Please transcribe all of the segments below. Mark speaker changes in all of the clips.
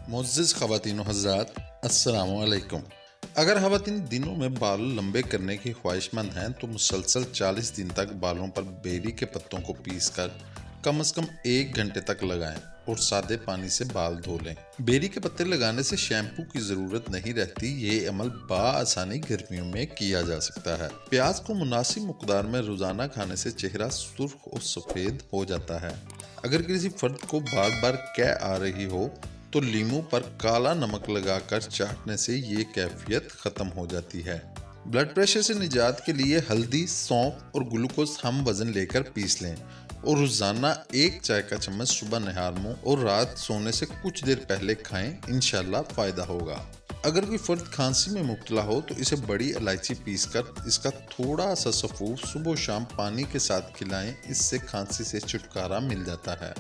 Speaker 1: मुअज़्ज़िज़ ख़वातीन व हज़रात, अस्सलामु अलैकुम। अगर ख़वातीन दिनों में बाल लंबे करने की ख्वाहिशमंद हैं तो मुसलसल 40 दिन तक बालों पर बेरी के पत्तों को पीसकर कम से कम 1 घंटे तक लगाएं और सादे पानी से बाल धो लें। बेरी के पत्ते लगाने से शैम्पू की ज़रूरत नहीं रहती। ये अमल बआसानी गर्मियों में किया जा सकता है। प्याज को मुनासिब मकदार में रोज़ाना खाने से चेहरा सुर्ख और सफ़ेद हो जाता है। अगर किसी फर्द को बार बार कै आ रही हो तो लीमू पर काला नमक लगाकर चाटने से ये कैफियत ख़त्म हो जाती है। ब्लड प्रेशर से निजात के लिए हल्दी, सौंफ और ग्लूकोज हम वज़न लेकर पीस लें और रोज़ाना 1 चाय का चम्मच सुबह नहार मुंह और रात सोने से कुछ देर पहले खाएं, इंशाल्लाह फ़ायदा होगा। अगर कोई फ़र्द खांसी में मुब्तला हो तो इसे बड़ी इलायची पीसकर इसका थोड़ा सा सफ़ूफ सुबह शाम पानी के साथ खिलाएं, इससे खांसी से छुटकारा मिल जाता है।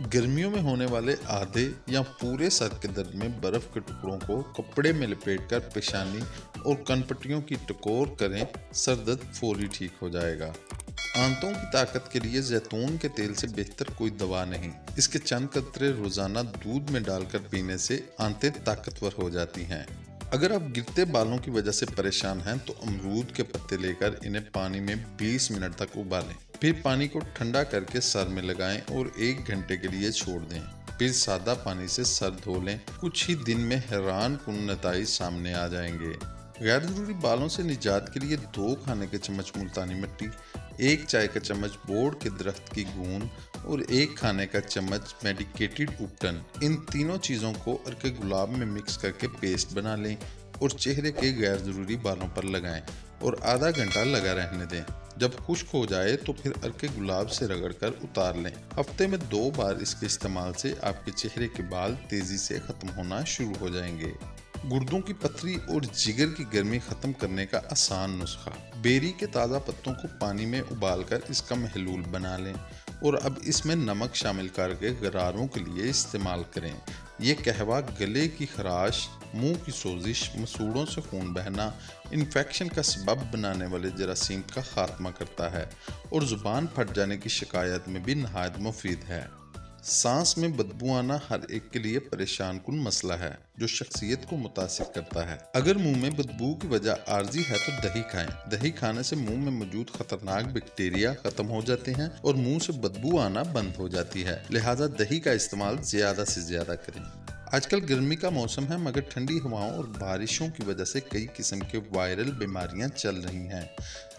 Speaker 1: गर्मियों में होने वाले आधे या पूरे सर के दर्द में बर्फ़ के टुकड़ों को कपड़े में लपेटकर पेशानी और कनपट्टियों की टकोर करें, सर दर्द फौरी ठीक हो जाएगा। आंतों की ताकत के लिए जैतून के तेल से बेहतर कोई दवा नहीं। इसके चंद कतरे रोज़ाना दूध में डालकर पीने से आंतें ताकतवर हो जाती हैं। अगर आप गिरते बालों की वजह से परेशान हैं तो अमरूद के पत्ते लेकर इन्हें पानी में 20 मिनट तक उबालें, फिर पानी को ठंडा करके सर में लगाएं और 1 घंटे के लिए छोड़ दें। फिर सादा पानी से सर धो लें। कुछ ही दिन में हैरान कुन नताइज सामने आ जाएंगे। गैर ज़रूरी बालों से निजात के लिए 2 खाने के चम्मच मुल्तानी मिट्टी, 1 चाय का चम्मच बोड़ के दरख्त की गूंद और 1 खाने का चम्मच मेडिकेटेड उपटन, इन तीनों चीज़ों को अर्के गुलाब में मिक्स करके पेस्ट बना लें और चेहरे के गैर ज़रूरी बालों पर लगाएं और आधा घंटा लगा रहने दें। जब खुश्क हो जाए तो फिर अर्के गुलाब से रगड़कर उतार लें। हफ्ते में 2 बार इसके इस्तेमाल से आपके चेहरे के बाल तेज़ी से ख़त्म होना शुरू हो जाएंगे। गुर्दों की पथरी और जिगर की गर्मी ख़त्म करने का आसान नुस्खा। बेरी के ताज़ा पत्तों को पानी में उबालकर इसका महलूल बना लें और अब इसमें नमक शामिल करके गरारों के लिए इस्तेमाल करें। ये कहवा गले की खराश, मुंह की सोजिश, मसूड़ों से खून बहना, इन्फेक्शन का सबब बनाने वाले जरासीम का खात्मा करता है और ज़ुबान फट जाने की शिकायत में भी नहायत मुफीद है। सांस में बदबू आना हर एक के लिए परेशान कुन मसला है जो शख्सियत को मुतासिर करता है। अगर मुंह में बदबू की वजह आर्जी है तो दही खाएं। दही खाने से मुंह में मौजूद खतरनाक बैक्टीरिया खत्म हो जाते हैं और मुंह से बदबू आना बंद हो जाती है। लिहाजा दही का इस्तेमाल ज्यादा से ज्यादा करें। आजकल गर्मी का मौसम है मगर ठंडी हवाओं और बारिशों की वजह से कई किस्म के वायरल बीमारियां चल रही हैं,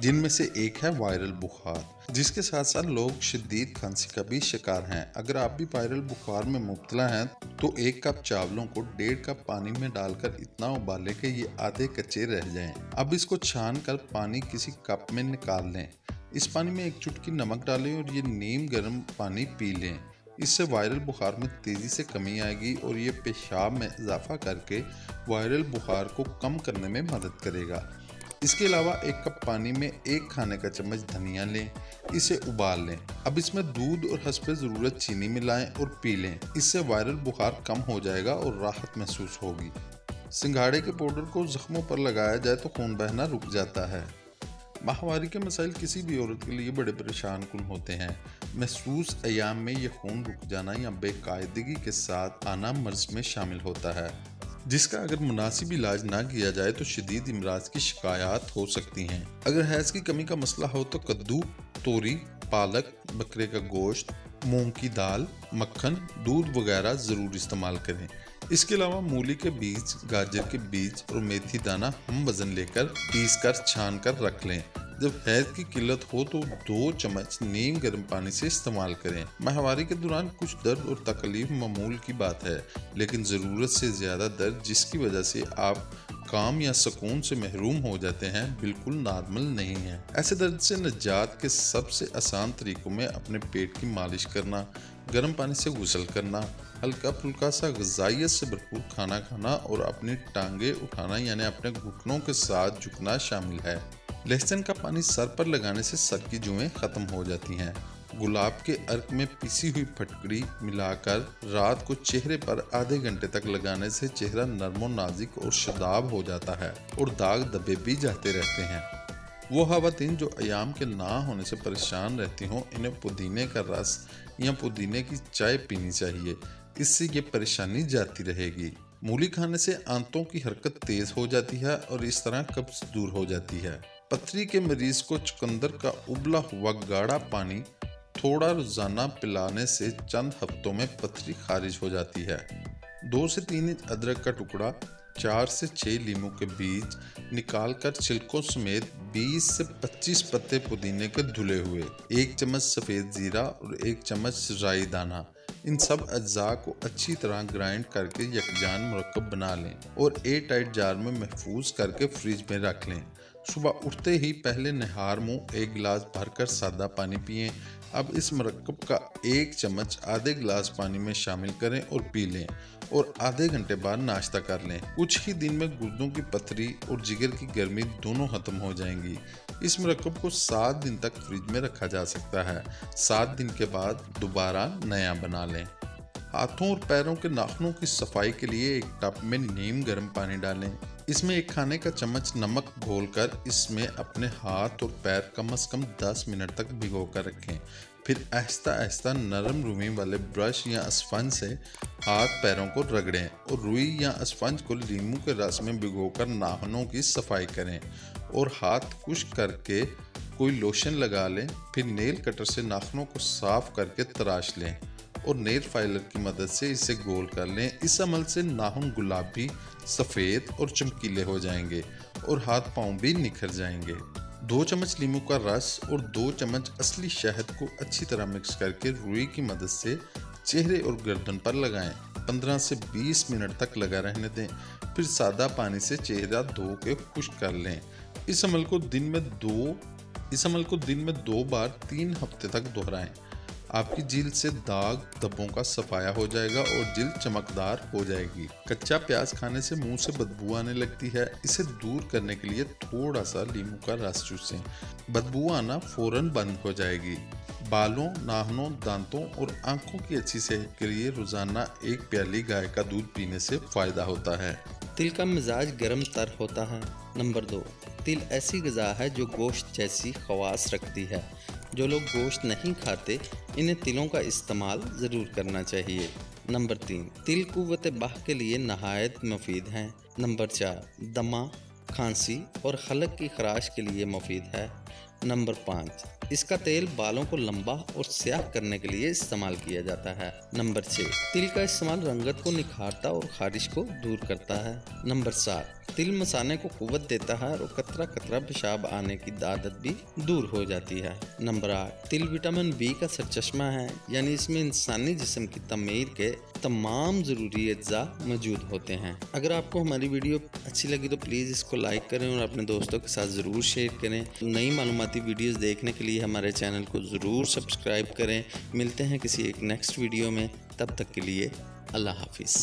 Speaker 1: जिनमें से एक है वायरल बुखार, जिसके साथ साथ लोग शदीद खांसी का भी शिकार हैं। अगर आप भी वायरल बुखार में मुब्तला हैं तो 1 कप चावलों को 1.5 कप पानी में डालकर इतना उबालें कि ये आधे कच्चे रह जाएं। अब इसको छान कर पानी किसी कप में निकाल लें। इस पानी में 1 चुटकी नमक डालें और ये नीम गर्म पानी पी लें। इससे वायरल बुखार में तेज़ी से कमी आएगी और ये पेशाब में इजाफा करके वायरल बुखार को कम करने में मदद करेगा। इसके अलावा 1 कप पानी में 1 खाने का चम्मच धनिया लें, इसे उबाल लें। अब इसमें दूध और हस्बे ज़रूरत चीनी मिलाएं और पी लें। इससे वायरल बुखार कम हो जाएगा और राहत महसूस होगी। सिंघाड़े के पाउडर को ज़ख्मों पर लगाया जाए तो खून बहना रुक जाता है। माहवारी के मसाइल किसी भी औरत के लिए बड़े परेशान कुन होते हैं। महसूस अयाम में ये खून रुक जाना या बेकायदगी के साथ आना मर्ज में शामिल होता है, जिसका अगर मुनासिब इलाज ना किया जाए तो शदीद इमराज की शिकायत हो सकती हैं। अगर हैज़ की कमी का मसला हो तो कद्दू, तोरी, पालक, बकरे का गोश्त, मूंग की दाल, मक्खन, दूध वगैरह ज़रूर इस्तेमाल करें। इसके अलावा मूली के बीज, गाजर के बीज और मेथी दाना हम वज़न लेकर पीस कर छान कर रख लें। जब हैज़ की किल्लत हो तो 2 चम्मच नीम गर्म पानी से इस्तेमाल करें। माहवारी के दौरान कुछ दर्द और तकलीफ मामूल की बात है, लेकिन ज़रूरत से ज़्यादा दर्द जिसकी वजह से आप काम या सुकून से महरूम हो जाते हैं बिल्कुल नॉर्मल नहीं है। ऐसे दर्द से निजात के सबसे आसान तरीकों में अपने पेट की मालिश करना, गर्म पानी से गुसल करना, हल्का फुल्का सा ग़िज़ाइयत से भरपूर खाना खाना और अपनी टांगे उठाना यानी अपने घुटनों के साथ झुकना शामिल है। लहसुन का पानी सर पर लगाने से सर की जुएं ख़त्म हो जाती हैं। गुलाब के अर्क में पिसी हुई फटकड़ी मिलाकर रात को चेहरे पर आधे घंटे तक लगाने से चेहरा नरम नाजुक और शादाब हो जाता है और दाग धब्बे भी जाते रहते हैं। वो ख़वातीन जो अयाम के ना होने से परेशान रहती हों, इन्हें पुदीने का रस या पुदीने की चाय पीनी चाहिए। इससे ये परेशानी जाती रहेगी। मूली खाने से आंतों की हरकत तेज हो जाती है और इस तरह कब्ज दूर हो जाती है। पथरी के मरीज को चुकंदर का उबला हुआ गाढ़ा पानी थोड़ा रोजाना पिलाने से चंद हफ्तों में पथरी खारिज हो जाती है। 2 से 3 इंच अदरक का टुकड़ा, 4 से 6 लीमू के बीज निकालकर छिलकों समेत 20 से 25 पत्ते पुदीने के धुले हुए, 1 चम्मच सफ़ेद जीरा और 1 चम्मच राई दाना, इन सब अज्जा को अच्छी तरह ग्राइंड करके यकजान मुरक्कब बना लें और एयर टाइट जार में महफूज करके फ्रिज में रख लें। सुबह उठते ही पहले निहार मुँह 1 गिलास भरकर सादा पानी पिएं। अब इस मुरक्कब का 1 चम्मच आधे गिलास पानी में शामिल करें और पी लें और आधे घंटे बाद नाश्ता कर लें। कुछ ही दिन में गुर्दों की पथरी और जिगर की गर्मी दोनों खत्म हो जाएंगी। इस मुरक्कब को 7 दिन तक फ्रिज में रखा जा सकता है। 7 दिन के बाद दोबारा नया बना लें। हाथों और पैरों के नाखूनों की सफाई के लिए एक टब में नीम गर्म पानी डालें। इसमें 1 खाने का चम्मच नमक घोलकर इसमें अपने हाथ और पैर कम से कम 10 मिनट तक भिगो कर रखें। फिर आहिस्ता आहिस्ता नरम रुई वाले ब्रश या स्पंज से हाथ पैरों को रगड़ें और रुई या स्पंज को लीमू के रस में भिगोकर नाखूनों की सफाई करें और हाथ खुश्क करके कोई लोशन लगा लें। फिर नेल कटर से नाखूनों को साफ करके तराश लें और नेल फाइलर की मदद से इसे गोल कर लें। इस अमल से नाखून गुलाबी, सफ़ेद और चमकीले हो जाएंगे और हाथ पांव भी निखर जाएंगे। 2 चम्मच लीमू का रस और 2 चम्मच असली शहद को अच्छी तरह मिक्स करके रुई की मदद से चेहरे और गर्दन पर लगाएं। 15 से 20 मिनट तक लगा रहने दें। फिर सादा पानी से चेहरा धो के खुश्क कर लें। इस अमल को दिन में 2 बार 3 हफ्ते तक दोहराएं। आपकी जिल्द से दाग धब्बों का सफाया हो जाएगा और जिल्द चमकदार हो जाएगी। कच्चा प्याज खाने से मुंह से बदबू आने लगती है। इसे दूर करने के लिए थोड़ा सा लीमू का रस चूसें। बदबू आना फौरन बंद हो जाएगी। बालों, नाखूनों, दांतों और आंखों की अच्छी सेहत के लिए रोजाना 1 प्याली गाय का दूध पीने से फायदा होता है।
Speaker 2: तिल का मिजाज गर्म तर होता है। नंबर 2, तिल ऐसी ग़िज़ा है जो गोश्त जैसी खवास रखती है। जो लोग गोश्त नहीं खाते इन्हें तिलों का इस्तेमाल ज़रूर करना चाहिए। नंबर 3, तिल कुव्वत बाह के लिए नहायत मुफीद हैं। नंबर 4, दमा, खांसी और हलक की खराश के लिए मुफीद है। नंबर 5, इसका तेल बालों को लंबा और स्याह करने के लिए इस्तेमाल किया जाता है। नंबर 6, तिल का इस्तेमाल रंगत को निखारता और खारिश को दूर करता है। नंबर 7, तिल मसाने को कुव्वत देता है और कतरा कतरा पेशाब आने की आदत भी दूर हो जाती है। नंबर 8, तिल विटामिन बी का सरचश्मा है, यानी इसमें इंसानी जिस्म की तमीर के तमाम ज़रूरी अज्जा मौजूद होते हैं। अगर आपको हमारी वीडियो अच्छी लगी तो प्लीज़ इसको लाइक करें और अपने दोस्तों के साथ ज़रूर शेयर करें। नई मालूमाती वीडियोज़ देखने के लिए हमारे चैनल को ज़रूर सब्सक्राइब करें। मिलते हैं किसी एक नेक्स्ट वीडियो में, तब तक के लिए अल्लाह हाफिज़।